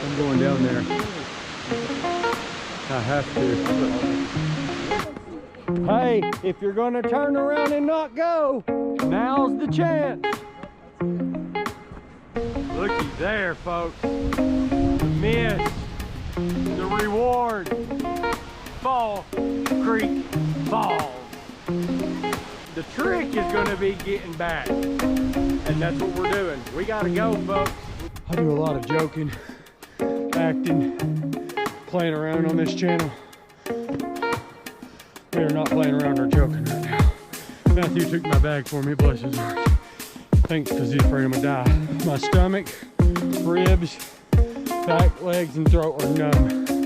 I'm going down there. I have to. Hey, if you're gonna turn around and not go, now's the chance. Looky there, folks. The miss, the reward. Fall Creek Falls. The trick is gonna be getting back. And that's what we're doing. We gotta go, folks. I do a lot of joking, acting, playing around on this channel. We are not playing around or joking right now. Matthew took my bag for me, bless his heart. Thanks, because he's afraid I'm gonna die. My stomach, ribs, back, legs, and throat are numb.